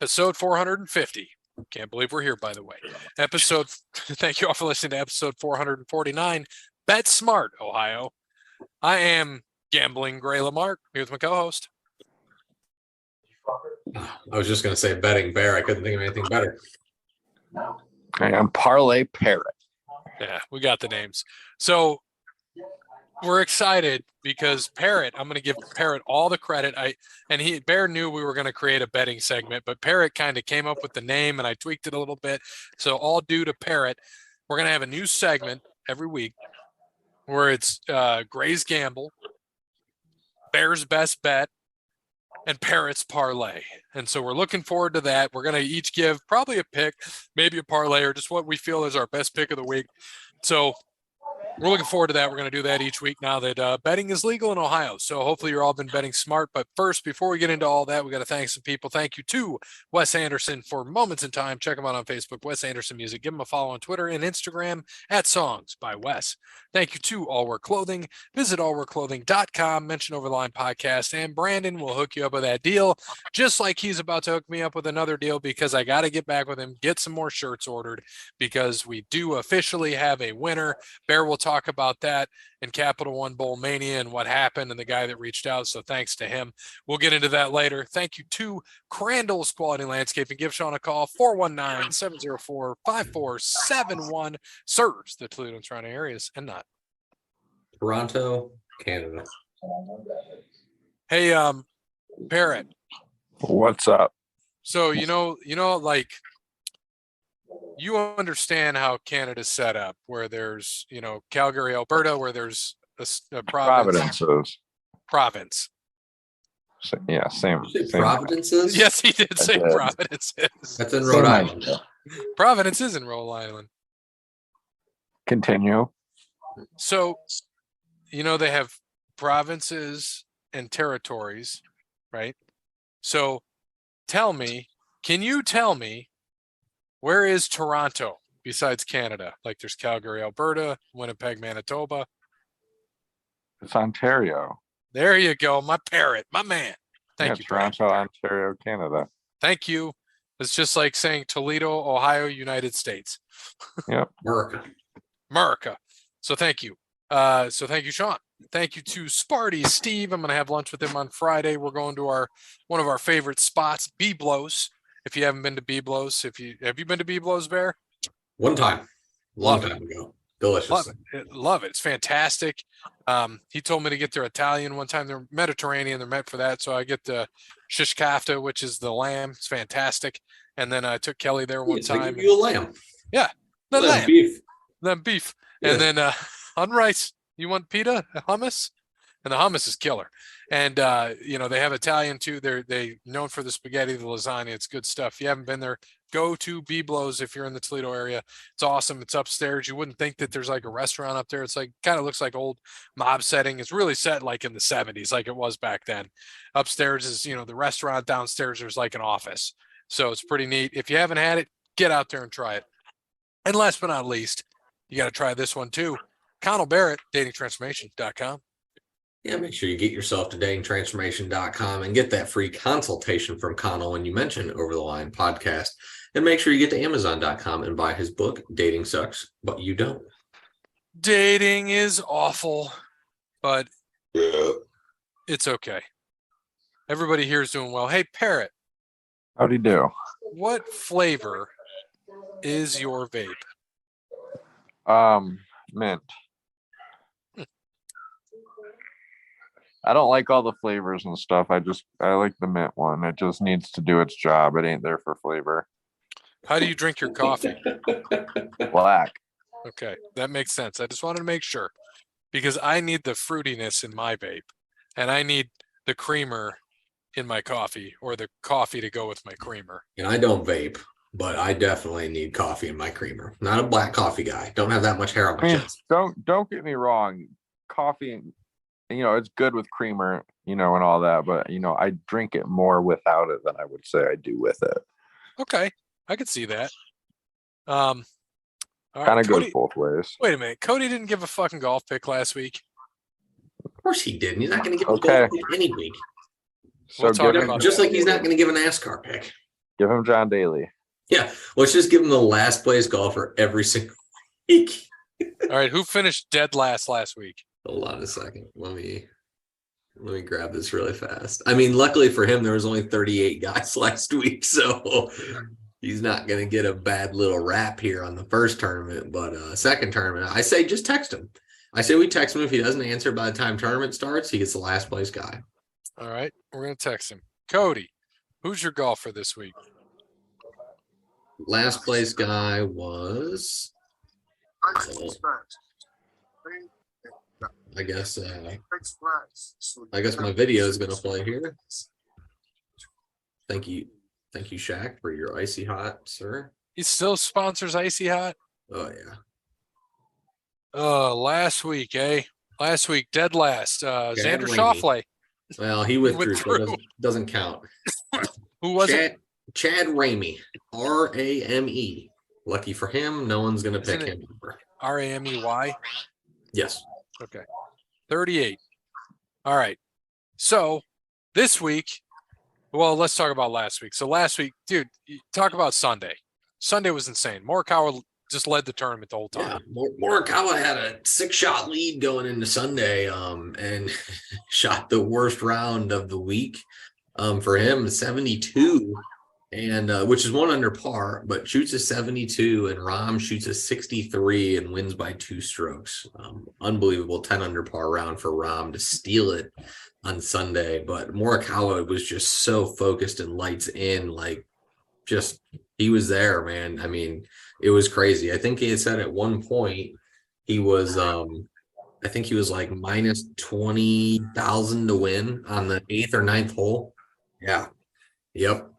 episode 450. Can't believe we're here, by the way. Thank you all for listening to episode 449. Bet Smart, Ohio. I am Gambling Gray Lamarck, here with my co-host. I was just going to say Betting Bear. I couldn't think of anything better. I am Parlay Parrot. Yeah, we got the names. So we're excited because Parrot, I'm going to give Parrot all the credit. Bear knew we were going to create a betting segment, but Parrot kind of came up with the name and I tweaked it a little bit. So all due to Parrot, we're going to have a new segment every week where it's Gray's Gamble, Bear's Best Bet, and Parrot's Parlay. And so we're looking forward to that. We're going to each give probably a pick, maybe a parlay, or just what we feel is our best pick of the week. So we're looking forward to that. We're going to do that each week now that betting is legal in Ohio. So hopefully you're all been betting smart. But first, before we get into all that, we got to thank some people. Thank you to Wes Anderson for Moments in Time. Check him out on Facebook, Wes Anderson Music. Give him a follow on Twitter and Instagram at Songs by Wes. Thank you to All Wear Clothing. Visit allwearclothing.com, mention Over the Line Podcast, and Brandon will hook you up with that deal, just like he's about to hook me up with another deal because I got to get back with him, get some more shirts ordered because we do officially have a winner. Bear will talk about that in Capital One Bowl Mania and what happened and the guy that reached out. So thanks to him. We'll get into that later. Thank you to Crandall's Quality Landscaping. Give Sean a call, 419-704-5471. Serves the Toledo and Toronto areas and not Toronto, Canada. Hey, Parrot. What's up? So, like, you understand how Canada's set up, where there's, Calgary, Alberta, where there's a province. Province. Yeah, same. Providences? Yes, he did say Providences. That's in Rhode Island. Providence is in Rhode Island. Continue. So, they have provinces and territories, right? So can you tell me, where is Toronto besides Canada? Like there's Calgary, Alberta, Winnipeg, Manitoba. It's Ontario. There you go, my Parrot, my man. Thank you, Toronto, Ontario, Canada. Thank you. It's just like saying Toledo, Ohio, United States. Yep. America. So thank you. Thank you, Sean. Thank you to Sparty Steve. I'm going to have lunch with him on Friday. We're going to one of our favorite spots, Biblos. If you haven't been to Biblos, have you been to Biblos, Bear? One time. Long time ago. Delicious. Love it. It's fantastic. He told me to get their Italian one time. They're Mediterranean. They're meant for that. So I get the shish kafta, which is the lamb. It's fantastic. And then I took Kelly there one time. They give you a lamb. Yeah. The lamb. Beef. Yeah. And then on rice, you want pita, hummus? And the hummus is killer. And, they have Italian too. They known for the spaghetti, the lasagna. It's good stuff. If you haven't been there, go to Biblos if you're in the Toledo area. It's awesome. It's upstairs. You wouldn't think that there's like a restaurant up there. It's like kind of looks like old mob setting. It's really set like in the 70s, like it was back then. Upstairs is, the restaurant. Downstairs, there's like an office. So it's pretty neat. If you haven't had it, get out there and try it. And last but not least, you got to try this one too. Connell Barrett, datingtransformation.com. Yeah, make sure you get yourself to datingtransformation.com and get that free consultation from Connell when you mention Over the Line Podcast. And make sure you get to amazon.com and buy his book, Dating Sucks, But You Don't. Dating is awful, but it's okay. Everybody here is doing well. Hey, Parrot. How'd he do? What flavor is your vape? Mint. I don't like all the flavors and stuff. I like the mint one. It just needs to do its job. It ain't there for flavor. How do you drink your coffee? Black. Okay, that makes sense. I just wanted to make sure because I need the fruitiness in my vape and I need the creamer in my coffee or the coffee to go with my creamer. And I don't vape, but I definitely need coffee in my creamer. Not a black coffee guy. Don't have that much hair on my chest. Don't get me wrong. Coffee, it's good with creamer, and all that, but I drink it more without it than I would say I do with it. Okay, I could see that. Kind of goes both ways. Wait a minute, Cody didn't give a fucking golf pick last week. Of course he didn't. He's not going to give a golf pick any week. So just like he's not going to give a NASCAR pick. Give him John Daly. Yeah, let's just give him the last place golfer every single week. All right, who finished dead last week? Hold on a second. Let me grab this really fast. I mean, luckily for him, there was only 38 guys last week, so he's not going to get a bad little rap here on the first tournament. But second tournament, I say just text him. I say we text him. If he doesn't answer by the time tournament starts, he gets the last place guy. All right, we're going to text him. Cody, who's your golfer this week? Last place guy was, I guess my video is going to play here. Thank you, Shaq, for your icy hot, sir. He still sponsors Icy Hot. Oh yeah. Last week, Last week, dead last. Xander Ramey. Schauffele. Well, he withdrew, so it doesn't count. Who was it? Chad Ramey, R-A-M-E. Lucky for him, no one's going to pick him. R-A-M-E-Y? Yes. Okay. 38. All right. So this week, well, let's talk about last week. So last week, dude, talk about Sunday. Sunday was insane. Morikawa just led the tournament the whole time. Yeah, Morikawa had a 6-shot lead going into Sunday, and shot the worst round of the week for him, 72, and which is 1 under par, but shoots a 72, and Rahm shoots a 63 and wins by 2 strokes. Unbelievable 10 under par round for Rahm to steal it on Sunday, but Morikawa was just so focused and lights in, like just he was there, man. I mean, it was crazy. I think he had said at one point he was I think he was like minus 20,000 to win on the 8th or 9th hole. Yeah. Yep.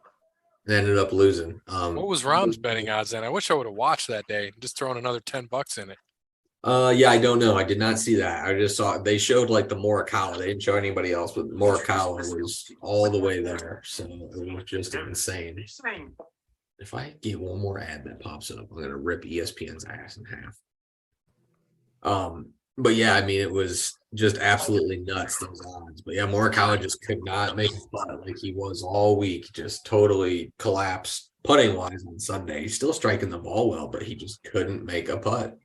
And ended up losing. What was Rahm's betting odds then? I wish I would have watched that day. Just throwing another $10 in it. Yeah, I don't know. I did not see that. I just saw they showed like the Morikawa. They didn't show anybody else, but Morikawa was all the way there. So it was just insane. If I get one more ad that pops up, I'm gonna rip ESPN's ass in half. But yeah, I mean, it was just absolutely nuts, those odds. But yeah, Morikawa just could not make a putt like he was all week. Just totally collapsed putting wise on Sunday. He's still striking the ball well, but he just couldn't make a putt.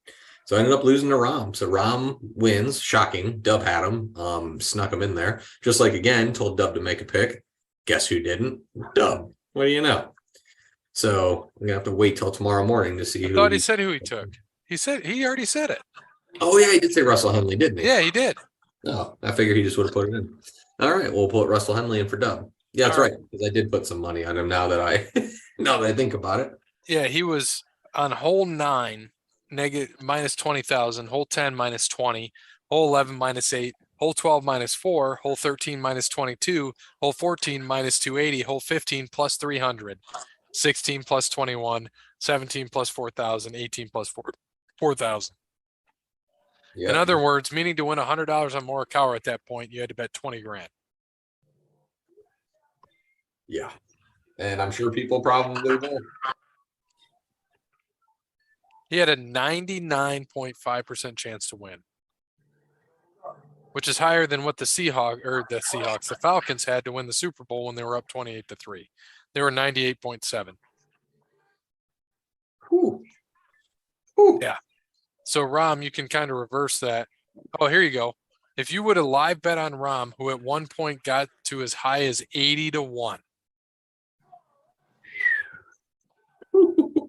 So I ended up losing to Rahm. So Rahm wins, shocking. Dub had him, snuck him in there. Just like again, told Dub to make a pick. Guess who didn't? Dub. What do you know? So we're gonna have to wait till tomorrow morning to see I who. thought he said who he took. He already said it. Oh yeah, he did say Russell Henley, didn't he? Yeah, he did. No, I figured he just would have put it in. All right, we'll put Russell Henley in for Dub. Yeah, that's right, because I did put some money on him now that I think about it. Yeah, he was on hole 9, minus 20,000, hole 10 minus 20, hole 11 minus 8, hole 12 minus 4, hole 13 minus 22, hole 14 minus 280, hole 15 plus 300, 16 plus 21, 17 plus 4,000, 18 plus 4,000. Yeah. In other words, meaning to win $100 on Morikawa at that point, you had to bet 20 grand. Yeah. And I'm sure people probably will. He had a 99.5% chance to win, which is higher than what the Falcons had to win the Super Bowl when they were up 28-3. They were 98.7. Whew. Yeah. So Rahm, you can kind of reverse that. Oh, here you go. If you would have live bet on Rahm, who at one point got to as high as 80-1.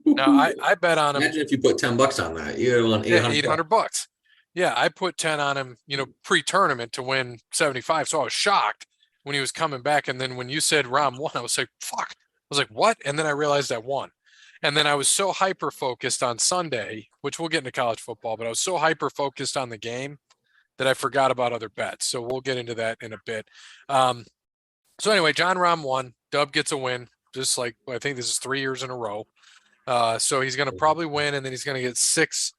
Now I bet on him. Imagine if you put $10 on that. You won $800. Yeah, I put 10 on him, pre-tournament to win 75. So I was shocked when he was coming back. And then when you said Rahm won, I was like, fuck. I was like, what? And then I realized I won. And then I was so hyper-focused on Sunday, which we'll get into college football, but I was so hyper-focused on the game that I forgot about other bets. So we'll get into that in a bit. So anyway, Jon Rahm won. Dub gets a win, just like I think this is 3 years in a row. So he's going to probably win, and then he's going to get 6.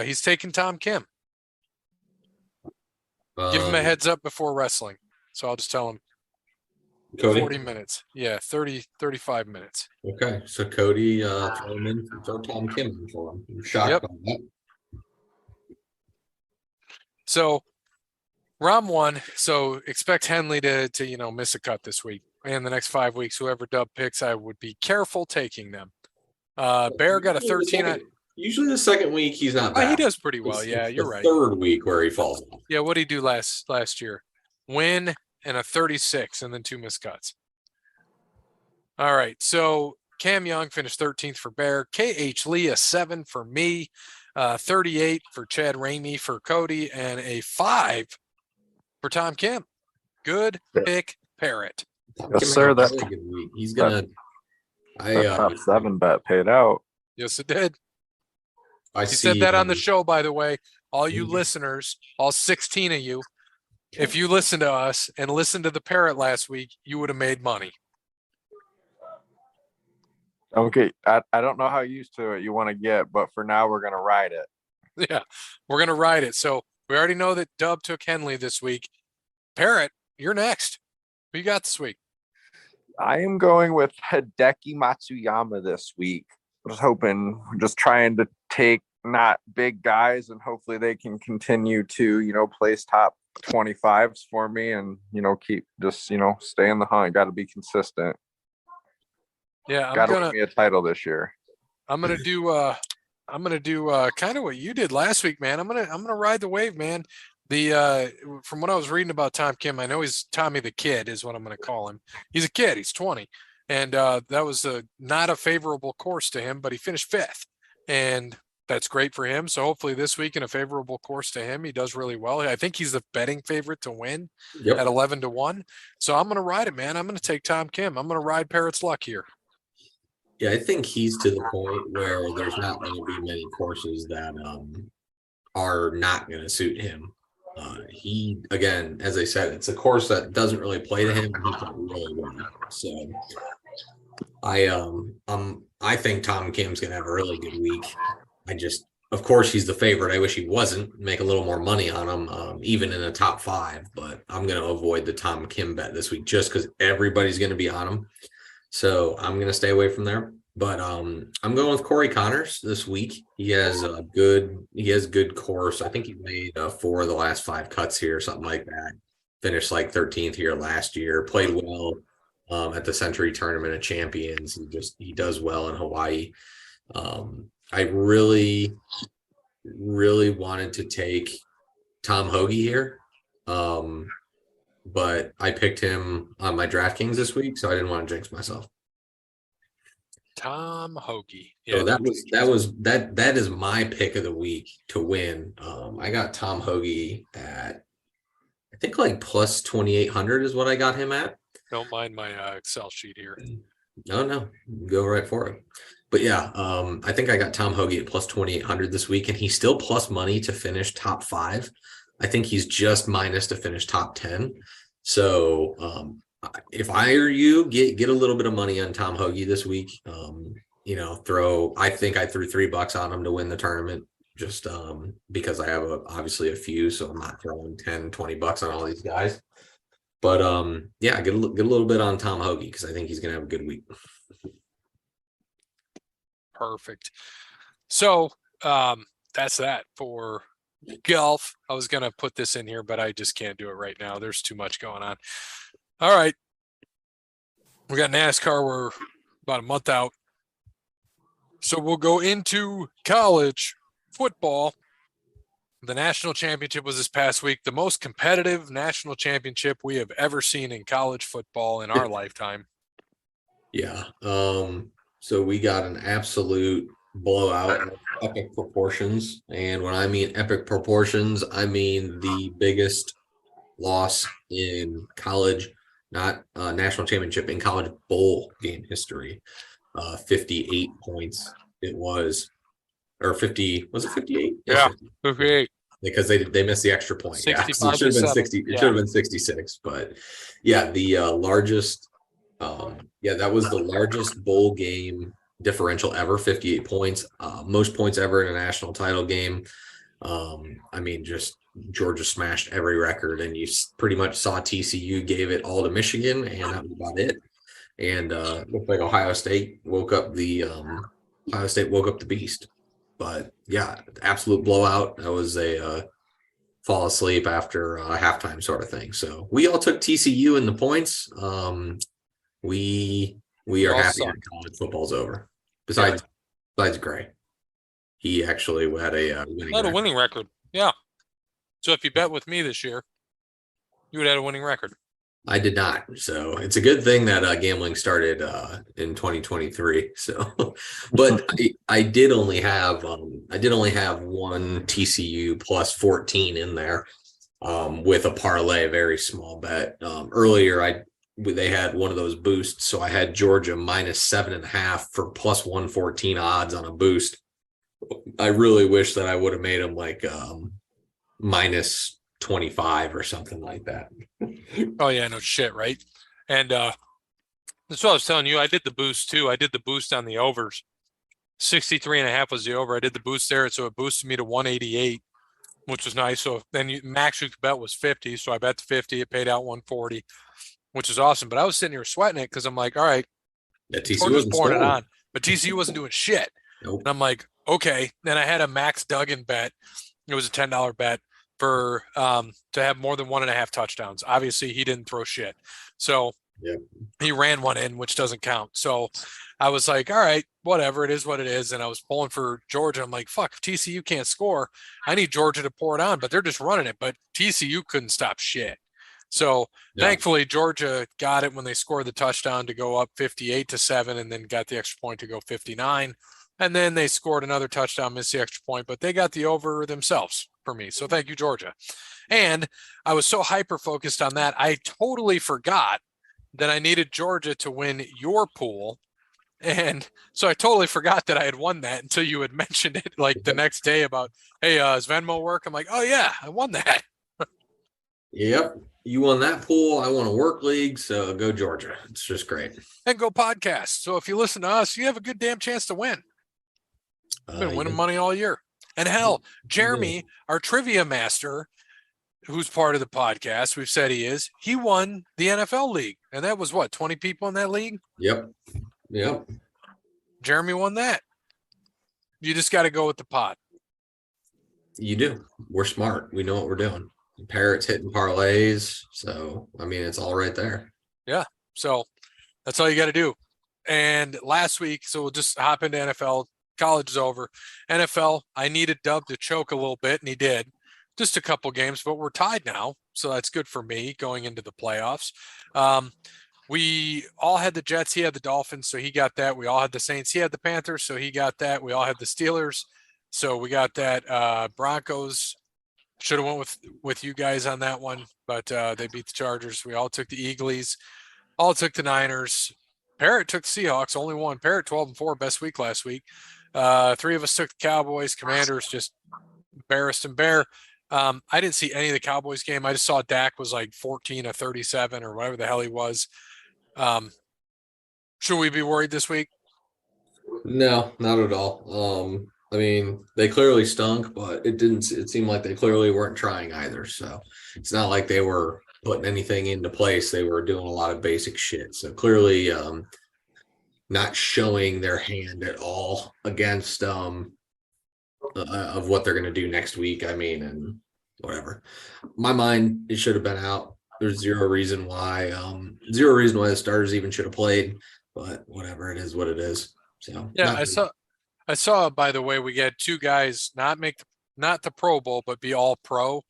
He's taking Tom Kim. Give him a heads up before wrestling. So I'll just tell him. Cody? 40 minutes. Yeah, 35 minutes. Okay, so Cody, throw Tom Kim in for him. I'm shocked by that. So Rahm won. So expect Henley to miss a cut this week. and the next 5 weeks, whoever Dub picks, I would be careful taking them. Bear got a 13. Usually the second week he's not Oh, bad. he does pretty well. It's Yeah, you're the right. third week where he falls off. Yeah, what did he do last year? Win and a 36 and then 2 missed cuts. All right, so Cam Young finished 13th for Bear. KH Lee, a 7 for me. 38 for Chad Ramey for Cody, and a 5 for Tom Kim. Good pick, Parrot. Yes, sir. That Really good week. He's gonna. top 7 bet paid out. Yes, it did. I He see, said that on the show, by the way. All you Mhm. listeners, all 16 of you, if you listen to us and listen to the Parrot last week, you would have made money. Okay, I don't know how used to it you want to get, but for now we're gonna ride it. Yeah, we're going to ride it. So we already know that Dub took Henley this week. Parrot, you're next. Who you got this week? I am going with Hideki Matsuyama this week. Just trying to take not big guys, and hopefully they can continue to, place top 25s for me, and keep stay in the hunt. Got to be consistent. Yeah, Got to win me a title this year. I'm gonna do kind of what you did last week, man. I'm gonna ride the wave, man. From what I was reading about Tom Kim, I know he's Tommy the Kid is what I'm gonna call him. He's a kid, he's 20. And that was not a favorable course to him, but he finished 5th. And that's great for him. So hopefully this week in a favorable course to him, he does really well. I think he's the betting favorite to win at 11-1. So I'm gonna ride it, man. I'm gonna take Tom Kim. I'm gonna ride Parrot's luck here. Yeah, I think he's to the point where there's not going to be many courses that are not going to suit him. He, again, as I said, it's a course that doesn't really play to him, and he can really well. So I think Tom Kim's going to have a really good week. Of course, he's the favorite. I wish he wasn't. Make a little more money on him, even in the top 5. But I'm going to avoid the Tom Kim bet this week just because everybody's going to be on him. So I'm going to stay away from there. But I'm going with Corey Connors this week. He has good course. I think he made 4 of the last 5 cuts here, something like that. Finished like 13th here last year. Played well at the Century Tournament of Champions. He does well in Hawaii. I really, really wanted to take Tom Hoagie here. But I picked him on my DraftKings this week, so I didn't want to jinx myself. Tom Hoagie. Yeah, So that is my pick of the week to win. I got Tom Hoagie at, I think like plus 2,800 is what I got him at. Don't mind my Excel sheet here. No, go right for it. But yeah, I think I got Tom Hoagie at plus 2,800 this week, and he's still plus money to finish top 5. I think he's just minus to finish top 10. So if I were you, get a little bit of money on Tom Hoagie this week. I think I threw $3 on him to win the tournament just because I have obviously a few, so I'm not throwing 10, $20 on all these guys. But yeah, get a little bit on Tom Hoagie because I think he's gonna have a good week. Perfect. So that's that for golf. I was gonna put this in here, but I just can't do it right now. There's too much going on. All right. We got NASCAR. We're about a month out. So we'll go into college football. The national championship was this past week, the most competitive national championship we have ever seen in college football in our lifetime. Yeah. So we got an absolute blowout of epic proportions. And when I mean epic proportions, I mean the biggest loss in college, not national championship, in college bowl game history. 58 points it was, or 50, was it 58? Yeah, 58. Because they missed the extra point. Yeah, so it should have been 60. It should have been 66. But yeah, the largest. That was the largest bowl game differential ever. 58 points, most points ever in a national title game. I mean, just Georgia smashed every record, and you pretty much saw TCU gave it all to Michigan, and that was about it. And looked like Ohio State woke up the beast. But yeah, absolute blowout. That was a fall asleep after halftime sort of thing. So we all took TCU in the points. We are all happy suck. that college football's over. Besides Gray, he actually had a winning Not a record. winning record. Yeah. So if you bet with me this year, you would have a winning record. I did not. So it's a good thing that gambling started in 2023. So, but I did only have one TCU plus 14 in there with a parlay, a very small bet. Earlier, they had one of those boosts, so I had Georgia minus 7.5 for plus 114 odds on a boost. I really wish that I would have made them like minus 25 or something like that. Oh yeah, no shit, right? And that's what I was telling you. I did the boost too. I did the boost on the overs. 63.5 was the over. I did the boost there, so it boosted me to 188, which was nice. So then max you could bet was 50. So I bet the 50. It paid out 140, which is awesome. But I was sitting here sweating it because I'm like, all right, TCU Georgia's wasn't pouring it scoring. on, but TCU wasn't doing shit. Nope. And I'm like, okay. Then I had a Max Duggan bet. It was a $10 bet for to have more than 1.5 touchdowns. Obviously, he didn't throw shit. So he ran one in, which doesn't count. So I was like, all right, whatever. It is what it is. And I was pulling for Georgia. I'm like, fuck, if TCU can't score, I need Georgia to pour it on. But they're just running it. But TCU couldn't stop shit. So thankfully, Georgia got it when they scored the touchdown to go up 58-7 and then got the extra point to go 59. And then they scored another touchdown, missed the extra point, but they got the over themselves for me. So thank you, Georgia. And I was so hyper-focused on that, I totally forgot that I needed Georgia to win your pool. And so I totally forgot that I had won that until you had mentioned it like the next day about, hey, does Venmo work? I'm like, oh yeah, I won that. Yep. You won that pool. I won a work league. So go Georgia. It's just great. And go podcast. So if you listen to us, you have a good damn chance to win. I've been winning money all year. And hell, Jeremy, our trivia master, who's part of the podcast, we've said he won the NFL league. And that was what, 20 people in that league? Yep. Jeremy won that. You just got to go with the pot. You do. We're smart. We know what we're doing. Parrot's hitting parlays. So, I mean, it's all right there. Yeah. So that's all you got to do. And last week, so we'll just hop into NFL. College is over. NFL, I needed Dub to choke a little bit, and he did. Just a couple games, but we're tied now. So that's good for me going into the playoffs. We all had the Jets. He had the Dolphins, so he got that. We all had the Saints. He had the Panthers, so he got that. We all had the Steelers, so we got that. Broncos should have went with you guys on that one, but they beat the Chargers. We all took the Eagles. All took the Niners. Parrot took the Seahawks, only one. Parrot 12-4, best week last week. 3 of us took the Cowboys. Commanders just embarrassed and bare. I didn't see any of the Cowboys game. I just saw Dak was like 14-37 or whatever the hell he was. Should we be worried this week? No, not at all. I mean, they clearly stunk, but it seemed like they clearly weren't trying either. So it's not like they were putting anything into place. They were doing a lot of basic shit. So clearly not showing their hand at all against of what they're going to do next week. I mean, and whatever. My mind, it should have been out. There's zero reason why the starters even should have played, but whatever, it is what it is. So yeah, I saw, by the way, we get 2 guys not the Pro Bowl, but be all pro.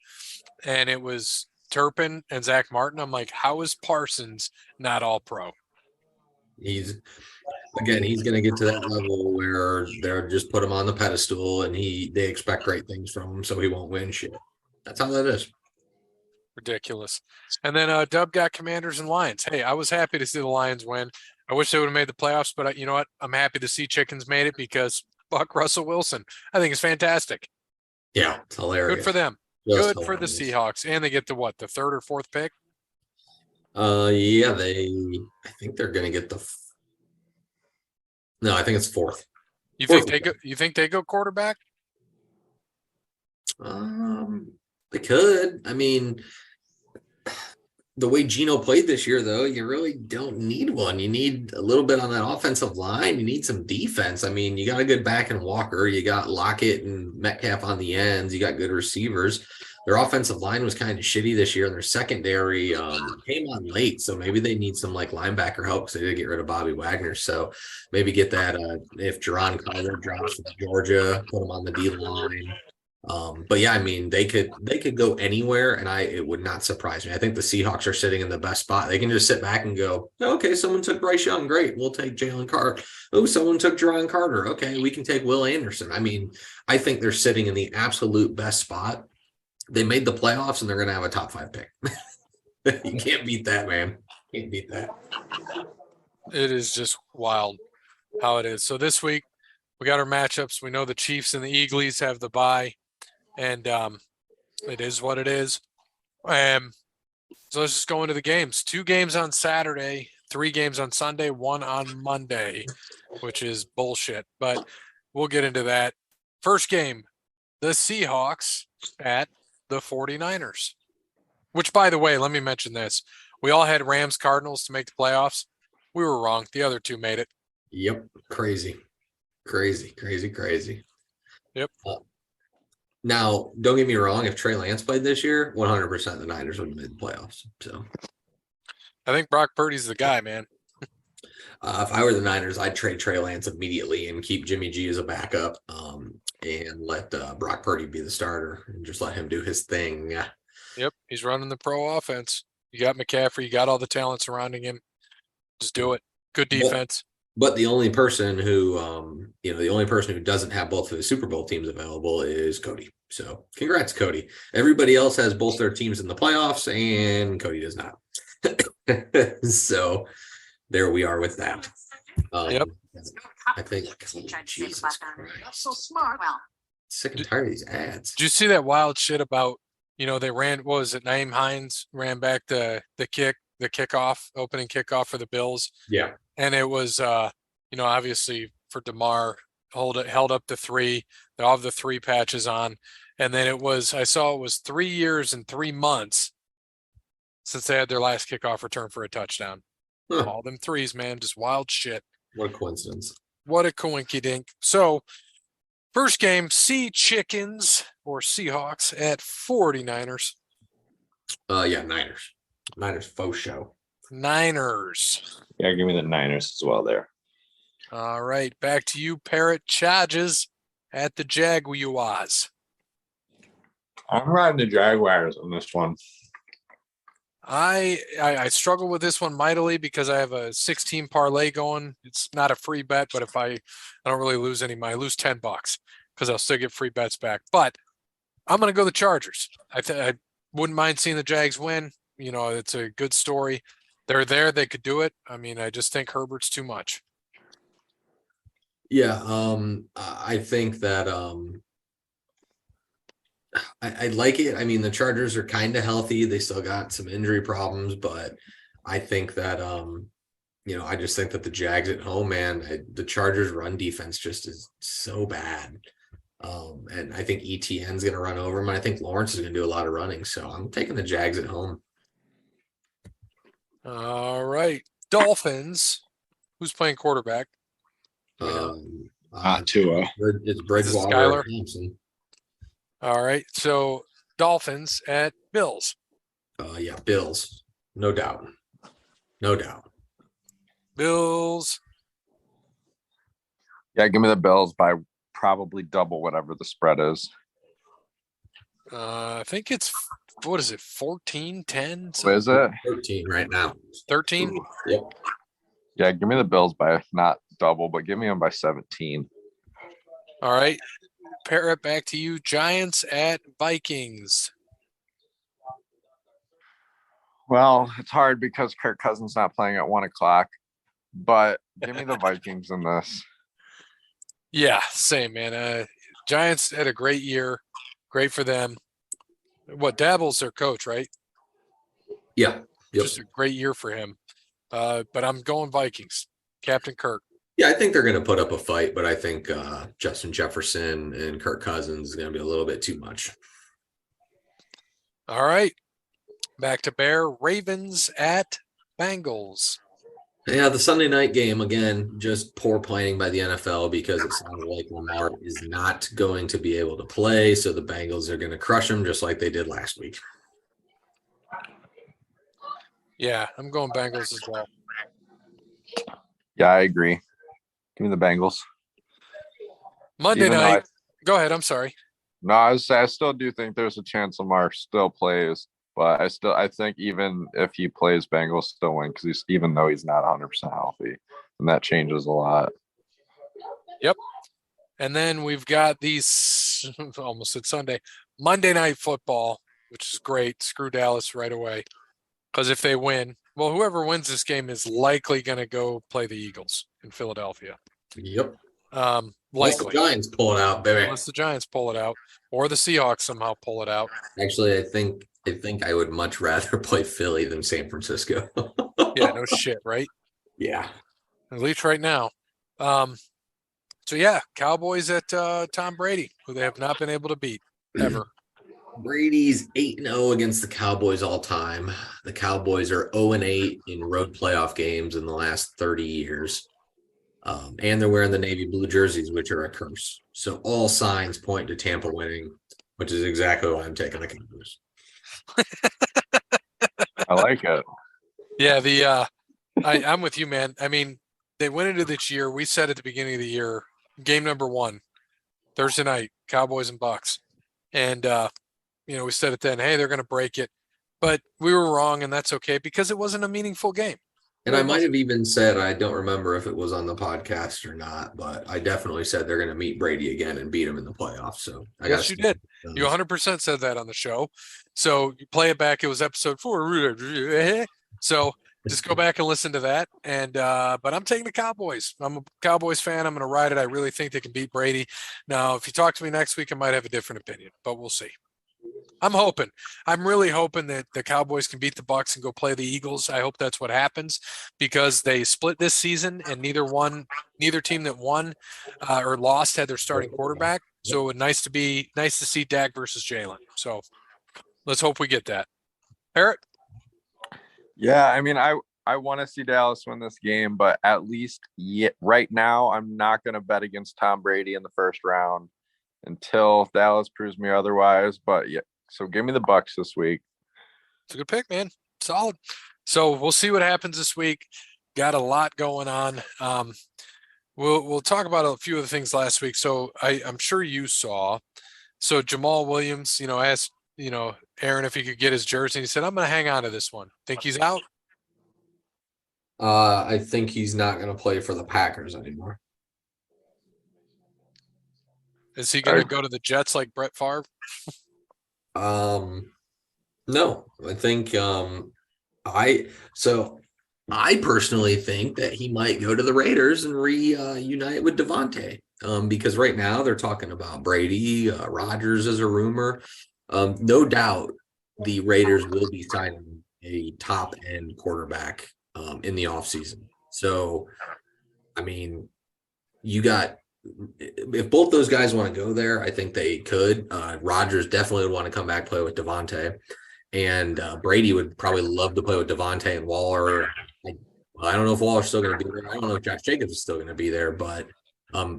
And it was Turpin and Zach Martin. I'm like, how is Parsons not all pro? He's going to get to that level where they're just put him on the pedestal and they expect great things from him, so he won't win shit. That's how that is. Ridiculous. And then Dub got Commanders and Lions. Hey, I was happy to see the Lions win. I wish they would have made the playoffs, but you know what? I'm happy to see Chickens made it because fuck Russell Wilson. I think it's fantastic. Yeah, it's hilarious. Good for them. Good for the Seahawks. And they get the 3rd or 4th pick? Yeah, I think they're going to get no, I think it's 4th. You think they go quarterback? They could. I mean, the way Geno played this year, though, you really don't need one. You need a little bit on that offensive line. You need some defense. I mean, you got a good back in Walker. You got Lockett and Metcalf on the ends. You got good receivers. their offensive line was kind of shitty this year, and their secondary came on late. So maybe they need some like linebacker help because they did get rid of Bobby Wagner. So maybe get that if Jerron Carter drops from Georgia, put him on the D line. But yeah, I mean they could go anywhere, and it would not surprise me. I think the Seahawks are sitting in the best spot. They can just sit back and go, okay, someone took Bryce Young, great, we'll take Jalen Carter. Oh, someone took Jerron Carter, okay, we can take Will Anderson. I mean, I think they're sitting in the absolute best spot. They made the playoffs, and they're going to have a top 5 pick. You can't beat that, man. Can't beat that. It is just wild how it is. So this week we got our matchups. We know the Chiefs and the Eagles have the bye, and it is what it is. So let's just go into the games. 2 games on Saturday, 3 games on Sunday, 1 on Monday, which is bullshit, but we'll get into that. First game, the Seahawks at the 49ers, which, by the way, let me mention this. We all had Rams Cardinals to make the playoffs. We were wrong. The other 2 made it. Yep. Crazy. Yep. Now, don't get me wrong. If Trey Lance played this year, 100% the Niners would have made the playoffs. So I think Brock Purdy's the guy, man. if I were the Niners, I'd trade Trey Lance immediately and keep Jimmy G as a backup and let Brock Purdy be the starter and just let him do his thing. Yep. He's running the pro offense. You got McCaffrey. You got all the talent surrounding him. Just do it. Good defense. But the only person who, doesn't have both of the Super Bowl teams available is Cody. So congrats, Cody. Everybody else has both their teams in the playoffs, and Cody does not. So there we are with that. Yep. I think. Jesus Christ. So smart. Sick and tired of these ads. Did you see that wild shit about, they ran, what was it, Naeem Hines ran back the opening kickoff for the Bills. Yeah. And it was, obviously for DeMar, held up the 3. They all have the 3 patches on. And then I saw it was 3 years and 3 months since they had their last kickoff return for a touchdown. Huh. All them 3s, man, just wild shit. What a coincidence. What a coinky dink. So, first game, Chickens or Seahawks at 49ers. Yeah, Niners. Niners faux show. Niners. Yeah, give me the Niners as well there. All right, back to you, Parrot. Charges at the Jaguars. I'm riding the Jaguars on this one. I struggle with this one mightily because I have a 16 parlay going. It's not a free bet, but if I don't really lose any money, I lose $10 because I'll still get free bets back. But I'm going to go the Chargers. I wouldn't mind seeing the Jags win. It's a good story. They're there. They could do it. I mean, I just think Herbert's too much. Yeah. I think that I like it. I mean, the Chargers are kind of healthy. They still got some injury problems, but I think that, I just think that the Jags at home, man, the Chargers run defense just is so bad. And I think ETN's going to run over him. I think Lawrence is going to do a lot of running. So I'm taking the Jags at home. All right. Dolphins. Who's playing quarterback? Tua. It's Bridgewater. Skyler? Thompson. All right. So Dolphins at Bills. Yeah, Bills. No doubt. Bills. Yeah, give me the Bills by probably double whatever the spread is. I think it's, what is it, 14-10? What is it? 13 right now. 13? Yep. Yeah, give me the Bills by not double, but give me them by 17. All right. Parrot, back to you. Giants at Vikings. Well, it's hard because Kirk Cousins not playing at 1:00, but give me the Vikings in this. Yeah, same, man. Giants had a great year. Great for them. Dabble's their coach, right? Yeah. Yep. Just a great year for him. But I'm going Vikings. Captain Kirk. Yeah, I think they're going to put up a fight, but I think Justin Jefferson and Kirk Cousins is going to be a little bit too much. All right. Back to Bear. Ravens at Bengals. Yeah, the Sunday night game, again, just poor planning by the NFL because it sounded like Lamar is not going to be able to play. So the Bengals are going to crush him just like they did last week. Yeah, I'm going Bengals as well. Yeah, I agree. Give me the Bengals. Monday Even though night. Go ahead. I'm sorry. No, I still do think there's a chance Lamar still plays, but I think even if he plays, Bengals still win because even though he's not 100% healthy, and that changes a lot. Yep. And then we've got these almost at Sunday, Monday night football, which is great. Screw Dallas right away. Because if they win, well, whoever wins this game is likely going to go play the Eagles in Philadelphia. Yep. Unless the Likely. Giants pull it out, baby. Unless the Giants pull it out or the Seahawks somehow pull it out. Actually, I think I would much rather play Philly than San Francisco. Yeah, no shit, right? Yeah. At least right now. So yeah, Cowboys at Tom Brady, who they have not been able to beat ever. Brady's 8-0 against the Cowboys all time. The Cowboys are 0-8 in road playoff games in the last 30 years. And they're wearing the navy blue jerseys, which are a curse. So all signs point to Tampa winning, which is exactly why I'm taking the Cowboys. I like it. Yeah, I'm with you, man. I mean, they went into this year. We said at the beginning of the year, game number 1, Thursday night, Cowboys and Bucks. And we said it then, hey, they're going to break it. But we were wrong, and that's okay because it wasn't a meaningful game. And I might have even said, I don't remember if it was on the podcast or not, but I definitely said they're going to meet Brady again and beat him in the playoffs. So yes, you did. You 100% said that on the show. So you play it back. It was episode 4. So just go back and listen to that. And but I'm taking the Cowboys. I'm a Cowboys fan. I'm going to ride it. I really think they can beat Brady. Now, if you talk to me next week, I might have a different opinion, but we'll see. I'm really hoping that the Cowboys can beat the Bucks and go play the Eagles. I hope that's what happens because they split this season and neither team that won or lost had their starting quarterback. So it would nice to see Dak versus Jalen. So let's hope we get that. Parrot? Yeah, I mean, I want to see Dallas win this game, but at least right now, I'm not going to bet against Tom Brady in the first round until Dallas proves me otherwise. But yeah, so give me the Bucks this week. It's a good pick, man. Solid. So we'll see what happens this week. Got a lot going on. We'll talk about a few of the things last week. So I'm sure you saw. So Jamal Williams, asked Aaron if he could get his jersey. He said, "I'm going to hang on to this one." Think he's out? I think he's not going to play for the Packers anymore. Is he going to go to the Jets like Brett Favre? No, I think I personally think that he might go to the Raiders and reunite with Devontae. Because right now they're talking about Brady, Rodgers as a rumor. No doubt the Raiders will be signing a top end quarterback in the offseason. So, I mean, if both those guys want to go there, I think they could. Rodgers definitely would want to come back, play with Devontae. And Brady would probably love to play with Devontae and Waller. I don't know if Waller's still going to be there. I don't know if Josh Jacobs is still going to be there, but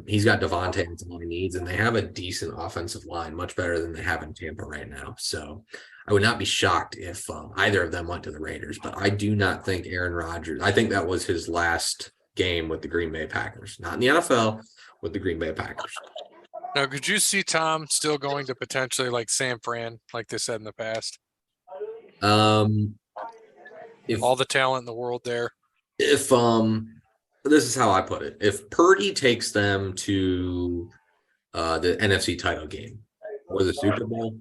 he's got Devontae and some he needs, and they have a decent offensive line, much better than they have in Tampa right now. So I would not be shocked if either of them went to the Raiders, but I do not think Aaron Rodgers, I think that was his last game with the Green Bay Packers, not in the NFL, with the Green Bay Packers. Now, could you see Tom still going to potentially like San Fran, like they said in the past? If all the talent in the world there. If this is how I put it. If Purdy takes them to the NFC title game or the Super Bowl,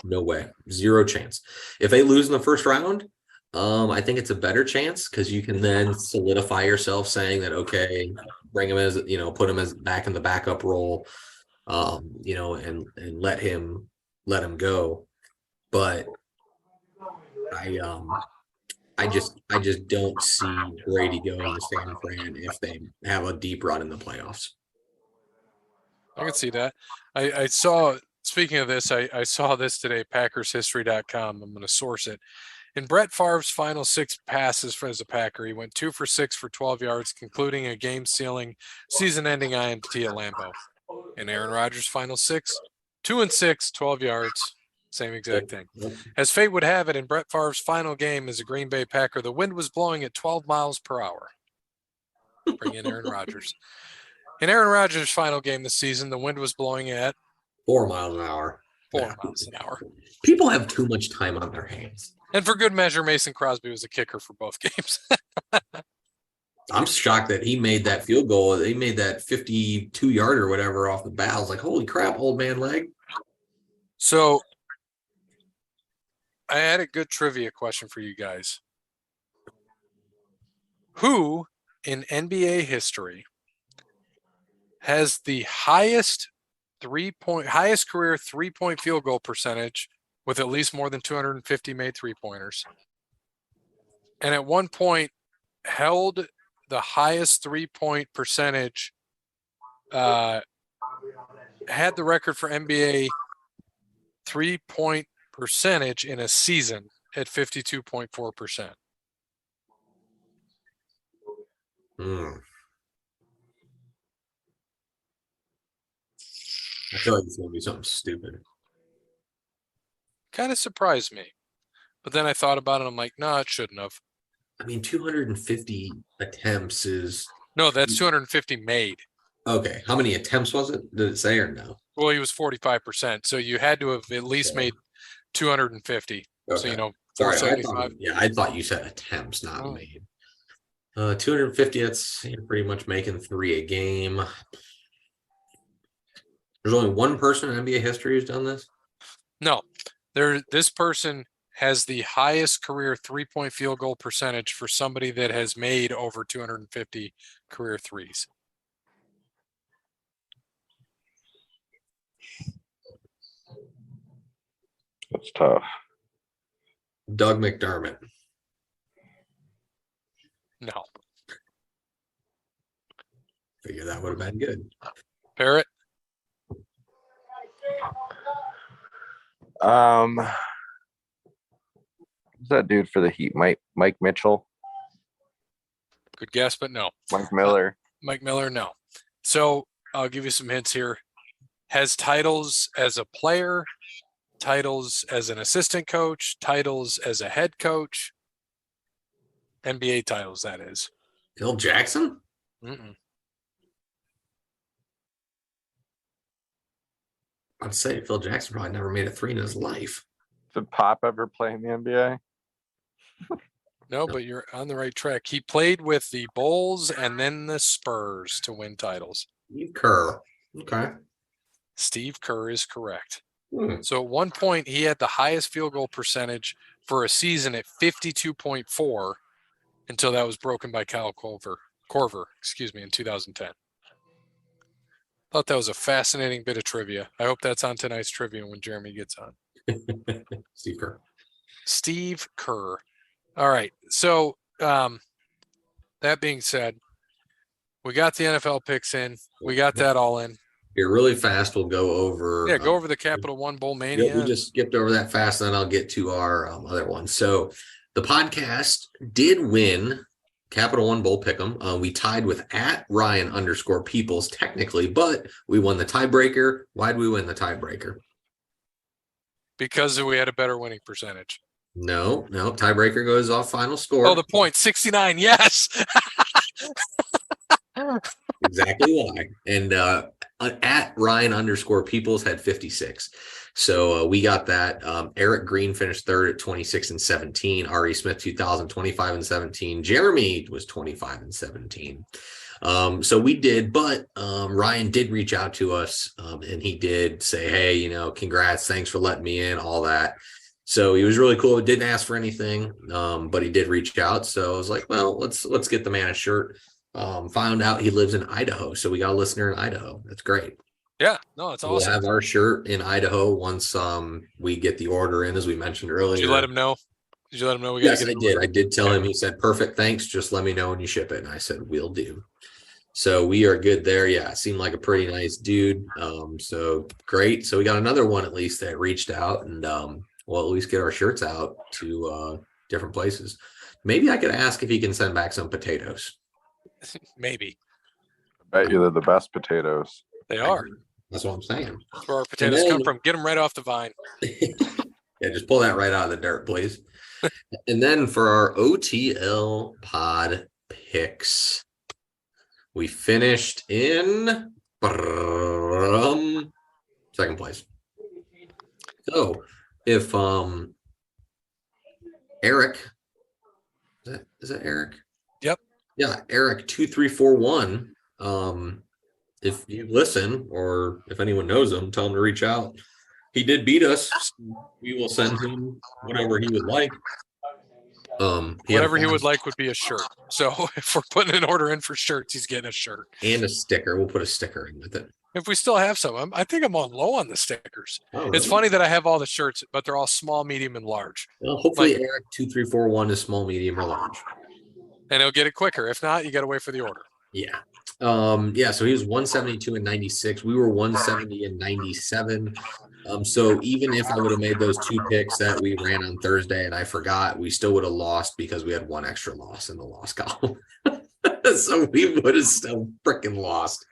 no way. Zero chance. If they lose in the first round, I think it's a better chance because you can then solidify yourself saying that, okay, bring him as, put him as back in the backup role, and let him go. But I just don't see Brady going to San Fran if they have a deep run in the playoffs. I can see that. I saw, speaking of this, I saw this today, PackersHistory.com. I'm going to source it. In Brett Favre's final 6 passes as a Packer, he went 2 for 6 for 12 yards, concluding a game-sealing, season-ending INT at Lambeau. In Aaron Rodgers' final 6, 2 and 6, 12 yards, same exact thing. As fate would have it, in Brett Favre's final game as a Green Bay Packer, the wind was blowing at 12 miles per hour. Bring in Aaron Rodgers. In Aaron Rodgers' final game this season, the wind was blowing at 4 miles an hour. 4 miles an hour. People have too much time on their hands. And for good measure, Mason Crosby was a kicker for both games. I'm shocked that he made that field goal. He made that 52-yarder or whatever off the bat. I was like, holy crap, old man leg. So I had a good trivia question for you guys. Who in NBA history has the highest career 3-point field goal percentage with at least more than 250 made 3-pointers? And at one point held the highest 3-point percentage, had the record for NBA 3-point percentage in a season at 52.4%. I feel like it's going to be something stupid. Kind of surprised me. But then I thought about it. I'm like, no, it shouldn't have. I mean, 250 attempts is... No, that's 250 made. Okay. How many attempts was it? Did it say or no? Well, he was 45%. So you had to have at least made 250. Okay. So, you know, Sorry, 475. I thought you said attempts, not made. 250, that's pretty much making 3 a game. There's only one person in NBA history who's done this? No. This person has the highest career 3-point field goal percentage for somebody that has made over 250 career threes. That's tough. Doug McDermott. No. Figure that would have been good. Parrot? Who's that dude for the Heat? Mike Mitchell? Good guess, but no. Mike Miller? Mike Miller, no. So I'll give you some hints here. Has titles as a player, titles as an assistant coach, titles as a head coach. NBA titles, that is. Phil Jackson? Mm-mm. I'd say Phil Jackson probably never made a 3 in his life. Did Pop ever play in the NBA? No, but you're on the right track. He played with the Bulls and then the Spurs to win titles. Steve Kerr. Okay. Steve Kerr is correct. Hmm. So at one point, he had the highest field goal percentage for a season at 52.4 until that was broken by Kyle Korver, in 2010. Thought that was a fascinating bit of trivia. I hope that's on tonight's trivia when Jeremy gets on. Steve Kerr. Steve Kerr. All right. So that being said, we got the NFL picks in. We got that all in. Here, really fast, we'll go over. Yeah, go over the Capital One Bowl Mania. Yeah, we just skipped over that fast, and then I'll get to our other one. So the podcast did win Capital One Bowl Pick'em. We tied with @Ryan_Peoples technically, but we won the tiebreaker. Why'd we win the tiebreaker? Because we had a better winning percentage. No. Tiebreaker goes off final score. Oh, the point, 69. Yes. Exactly why. And @Ryan_Peoples had 56. So we got that. Eric Green finished third at 26 and 17. Ari Smith 25 and 17. Jeremy was 25 and 17. So we did, but Ryan did reach out to us and he did say, hey, congrats, thanks for letting me in, all that. So he was really cool. Didn't ask for anything, but he did reach out. So I was like, well, let's get the man a shirt. Found out he lives in Idaho. So we got a listener in Idaho. That's great. Yeah, no, it's awesome. We'll have our shirt in Idaho once we get the order in, as we mentioned earlier. Did you let him know? We got Yes, I did. I did tell him. He said, perfect, thanks. Just let me know when you ship it. And I said, will do. So we are good there. Yeah, seemed like a pretty nice dude. So great. So we got another one at least that reached out, and we'll at least get our shirts out to different places. Maybe I could ask if he can send back some potatoes. Maybe. Bet you they're the best potatoes. They are. That's what I'm saying. That's where our potatoes come from. Get them right off the vine. Yeah, just pull that right out of the dirt, please. And then for our OTL pod picks, we finished in second place. So if Eric, is that Eric? Yep. Yeah, Eric 2341. If you listen or if anyone knows him, tell him to reach out. He did beat us. We will send him whatever he would like. Whatever he would like would be a shirt. So if we're putting an order in for shirts, he's getting a shirt and a sticker. We'll put a sticker in with it. If we still have some, I think I'm on low on the stickers. Oh, It's really? funny that I have all the shirts, but they're all small, medium, and large. Well, hopefully Eric 2341 is small, medium, or large. And he'll get it quicker. If not, you got to wait for the order. Yeah. Yeah, so he was 172 and 96. We were 170 and 97. So even if I would have made those two picks that we ran on Thursday and I forgot, we still would have lost because we had one extra loss in the loss column. So we would have still freaking lost.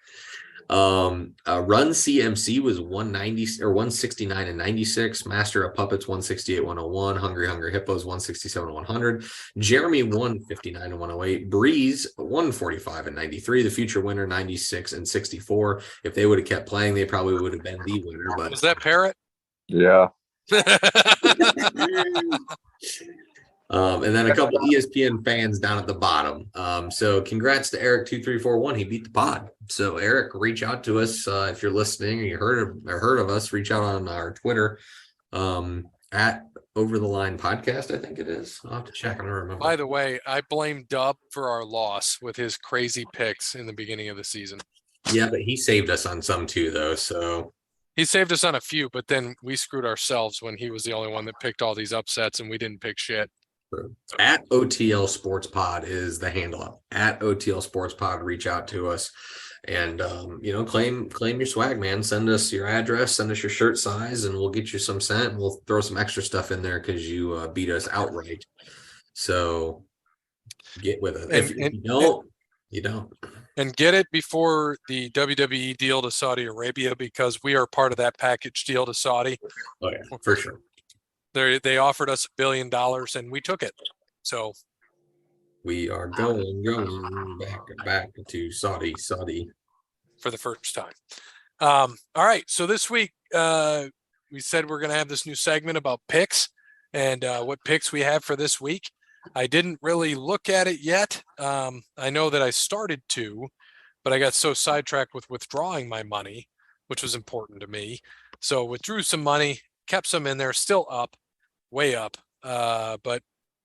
Run CMC was 190 or 169 and 96. Master of Puppets 168 101. Hungry Hippos 167 100. Jeremy 159 and 108. Breeze 145 and 93. The future winner 96 and 64. If they would have kept playing, they probably would have been the winner. But Was that Parrot? Yeah. And then a couple ESPN fans down at the bottom. So congrats to Eric 2341. He beat the pod. So Eric, reach out to us if you're listening or you heard of us. Reach out on our Twitter at Over the Line Podcast. I think it is. I'll have to check. I don't remember. By the way, I blame Dub for our loss with his crazy picks in the beginning of the season. Yeah, but he saved us on some too, though. So he saved us on a few, but then we screwed ourselves when he was the only one that picked all these upsets and we didn't pick shit. At OTL Sports Pod is the handle. At OTL Sports Pod, reach out to us and claim your swag, man. Send us your address, send us your shirt size, and we'll get you some sent. And we'll throw some extra stuff in there because you beat us outright. So get with it. If you don't, you don't. And get it before the WWE deal to Saudi Arabia because we are part of that package deal to Saudi. Oh yeah, for sure. They offered us $1 billion and we took it. So we are going back to Saudi for the first time. All right. So this week we said we're going to have this new segment about picks and what picks we have for this week. I didn't really look at it yet. I know that I started to, but I got so sidetracked with withdrawing my money, which was important to me. So withdrew some money, kept some in there, still up. Way up. But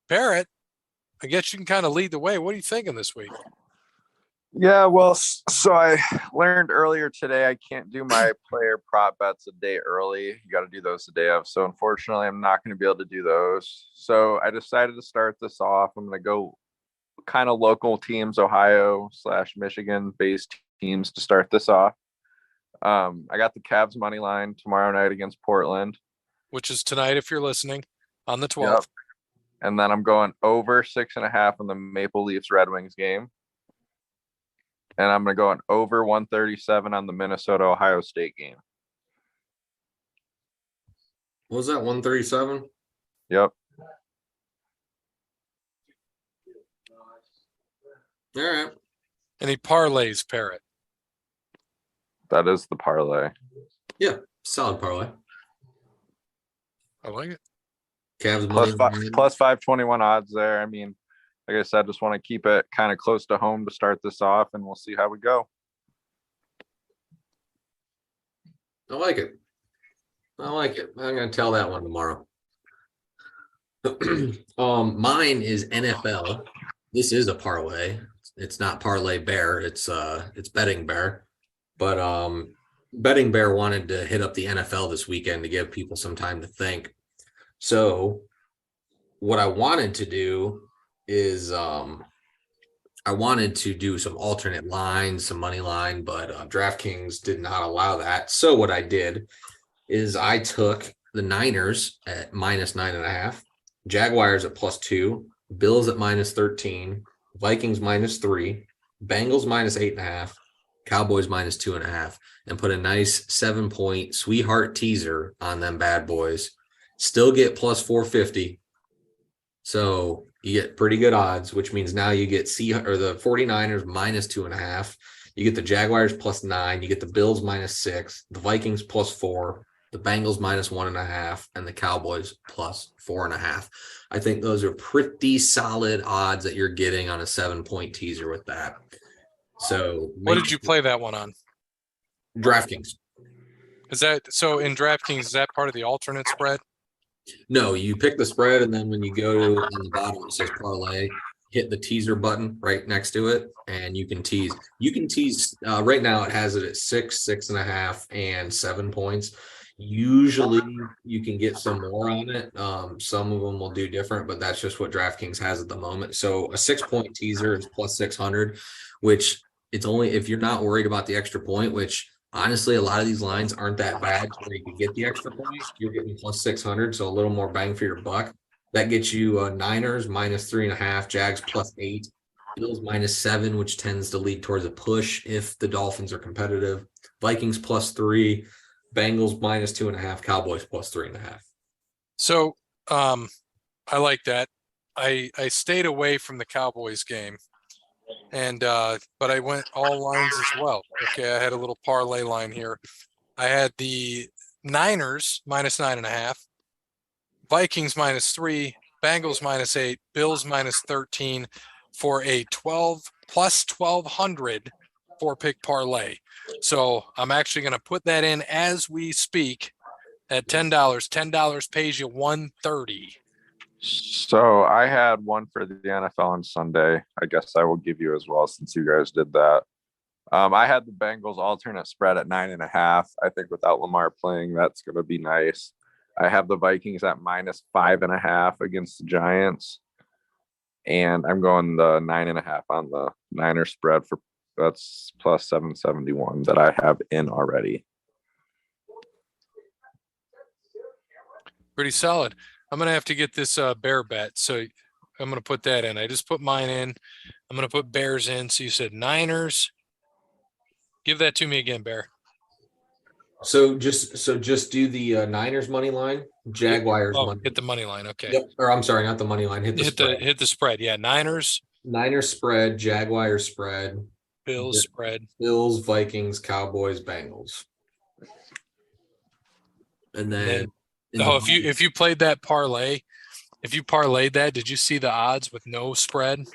Parrot, I guess you can kind of lead the way. What are you thinking this week? Yeah, well, so I learned earlier today I can't do my player prop bets a day early. You got to do those the day of. So unfortunately, I'm not going to be able to do those. So I decided to start this off. I'm going to go kind of local teams, Ohio/Michigan based teams to start this off. I got the Cavs money line tomorrow night against Portland, which is tonight if you're listening on the 12th. Yep. And then I'm going over 6.5 in the Maple Leafs Red Wings game. And I'm going to go on over 137 on the Minnesota Ohio State game. What was that, 137? Yep. All right. Any parlays, Parrot? That is the parlay. Yeah, solid parlay. I like it. Cavs plus 521 odds there. I mean, like I said, just want to keep it kind of close to home to start this off, and we'll see how we go. I like it. I'm going to tell that one tomorrow. Mine is NFL. This is a parlay. It's not Parlay Bear. It's Betting Bear. But Betting Bear wanted to hit up the NFL this weekend to give people some time to think. So what I wanted to do is I wanted to do some alternate lines, some money line, but DraftKings did not allow that. So what I did is I took the Niners at -9.5, Jaguars at +2, Bills at -13, Vikings -3, Bengals -8.5, Cowboys -2.5, and put a nice 7-point sweetheart teaser on them bad boys. Still get +450. So you get pretty good odds, which means now you get the 49ers -2.5. You get the Jaguars +9. You get the Bills -6, the Vikings +4, the Bengals -1.5, and the Cowboys +4.5. I think those are pretty solid odds that you're getting on a 7-point teaser with that. So What did you play that one on? DraftKings. Is that so in DraftKings, is that part of the alternate spread? No, you pick the spread, and then when you go to on the bottom, it says parlay, hit the teaser button right next to it, and you can tease. You can tease right now, it has it at 6, 6.5, and 7 points. Usually you can get some more on it. Some of them will do different, but that's just what DraftKings has at the moment. So a 6-point teaser is +600, which it's only if you're not worried about the extra point, which honestly, a lot of these lines aren't that bad where you can get the extra point. You're getting +600, so a little more bang for your buck. That gets you Niners -3.5, Jags +8, Bills -7, which tends to lead towards a push if the Dolphins are competitive. Vikings +3, Bengals -2.5, Cowboys +3.5. So I like that. I stayed away from the Cowboys game. And but I went all lines as well. Okay, I had a little parlay line here. I had the Niners -9.5, Vikings -3, Bengals -8, Bills -13 for a 12 plus 1,200 4-pick parlay. So I'm actually going to put that in as we speak at $10. $10 pays you $130. So I had one for the NFL on Sunday. I guess I will give you as well since you guys did that. I had the Bengals alternate spread at 9.5. I think without Lamar playing, that's going to be nice. I have the Vikings at -5.5 against the Giants. And I'm going the 9.5 on the Niners spread for that's +771 that I have in already. Pretty solid. I'm going to have to get this bear bet. So I'm going to put that in. I just put mine in. I'm going to put Bears in. So you said Niners. Give that to me again, Bear. So just do the Niners money line, Jaguars money. Hit the money line. Okay. Yep. Or I'm sorry, not the money line. Hit the spread. Hit the spread. Yeah. Niners spread, Jaguars spread, Bills spread. Bills, Vikings, Cowboys, Bengals. And then if you played that parlay, if you parlayed that, did you see the odds with no spread?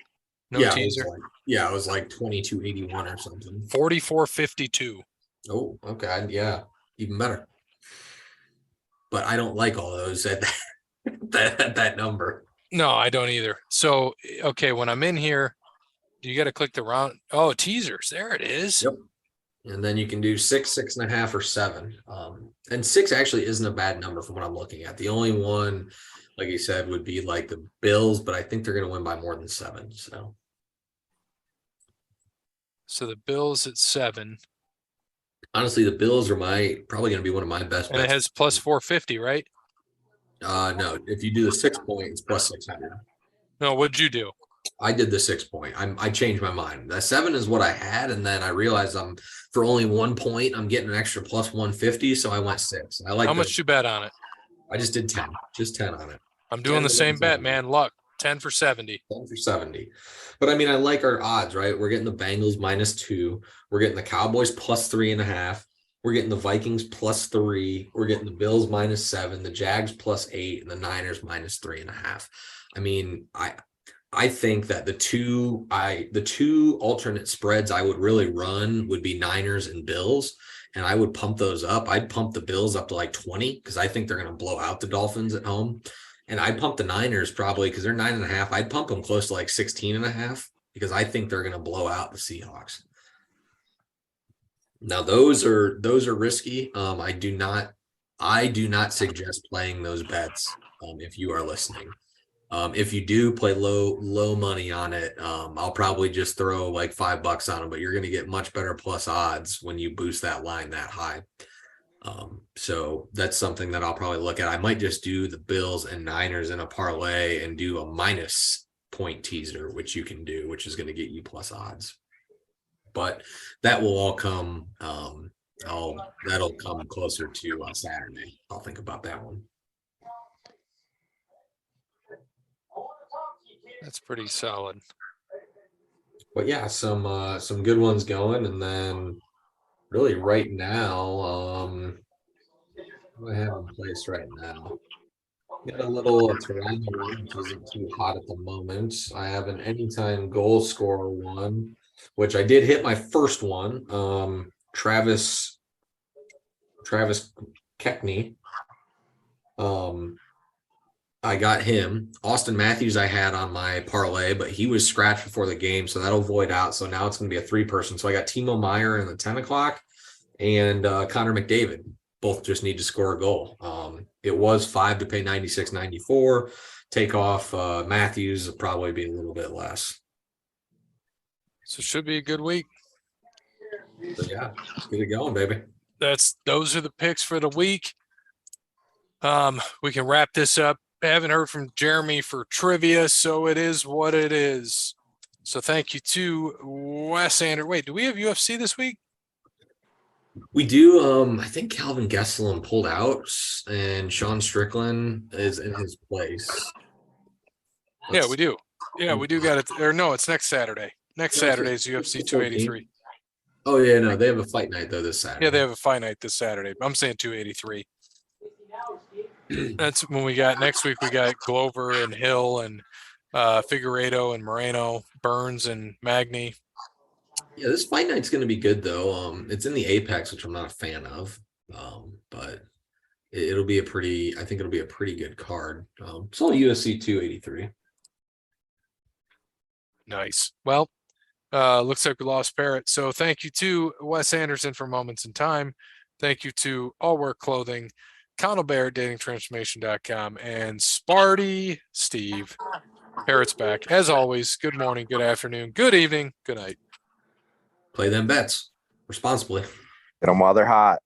No teaser. It was like 22.81 or something. 44.52. Oh, okay. Yeah, even better. But I don't like all those at that number. No, I don't either. So, okay, when I'm in here, you got to click the round. Oh, teasers. There it is. Yep. And then you can do 6, 6.5, or 7. And 6 actually isn't a bad number from what I'm looking at. The only one, like you said, would be like the Bills, but I think they're going to win by more than 7. So the Bills at 7. Honestly, the Bills are probably going to be one of my best and bets. It has +450, right? No, if you do the 6 point, it's +600. No, what'd you do? I did the 6 point. I changed my mind. The 7 is what I had, and then I realized for only 1 point, I'm getting an extra +150, so I went 6. I like. How much you bet on it? I just did 10, just 10 on it. I'm doing the same bet, man. Luck 10 for 70. 10 for 70. But I mean, I like our odds, right? We're getting the Bengals -2. We're getting the Cowboys +3.5. We're getting the Vikings +3. We're getting the Bills -7, the Jags +8, and the Niners -3.5. I mean, I think that the two alternate spreads I would really run would be Niners and Bills, and I would pump those up. I'd pump the Bills up to like 20 because I think they're going to blow out the Dolphins at home. And I'd pump the Niners probably because they're 9.5. I'd pump them close to like 16.5 because I think they're going to blow out the Seahawks. Now those are risky. I do not suggest playing those bets if you are listening. If you do play low money on it, I'll probably just throw like $5 on them, but you're going to get much better plus odds when you boost that line that high. So that's something that I'll probably look at. I might just do the Bills and Niners in a parlay and do a minus point teaser, which you can do, which is going to get you plus odds. But that will all come. That'll come closer to Saturday. I'll think about that one. That's pretty solid. But yeah, some good ones going, and then really right now, what do I have in place right now? Got a little Toronto one, which isn't too hot at the moment. I have an anytime goal scorer one, which I did hit my first one. Travis Keckney. I got him. Austin Matthews I had on my parlay, but he was scratched before the game, so that'll void out. So now it's going to be a 3-person. So I got Timo Meyer in the 10 o'clock and Connor McDavid. Both just need to score a goal. It was 5 to pay 96.94. Take off Matthews will probably be a little bit less. So it should be a good week. So yeah, let's get it going, baby. Those are the picks for the week. We can wrap this up. I haven't heard from Jeremy for trivia, so it is what it is. So thank you to Wes Anderson. Wait, do we have UFC this week? We do. I think Calvin Gesselin pulled out, and Sean Strickland is in his place. Yeah, we do. Yeah, we do got it. Or no, it's next Saturday. Next Saturday is UFC 283. Oh yeah, no, they have a fight night though this Saturday. Yeah, they have a fight night this Saturday. I'm saying 283. That's when we got next week. We got Glover and Hill and Figueiredo and Moreno, Burns and Magny. Yeah, this fight night's going to be good though. It's in the Apex, which I'm not a fan of, but it'll be I think it'll be a pretty good card. It's all UFC 283. Nice. Well, looks like we lost Parrot. So thank you to Wes Anderson for Moments in Time. Thank you to All Work Clothing, Connell Bear, datingtransformation.com, and Sparty Steve. Parrot's back. As always, good morning, good afternoon, good evening, good night. Play them bets responsibly. Get them while they're hot.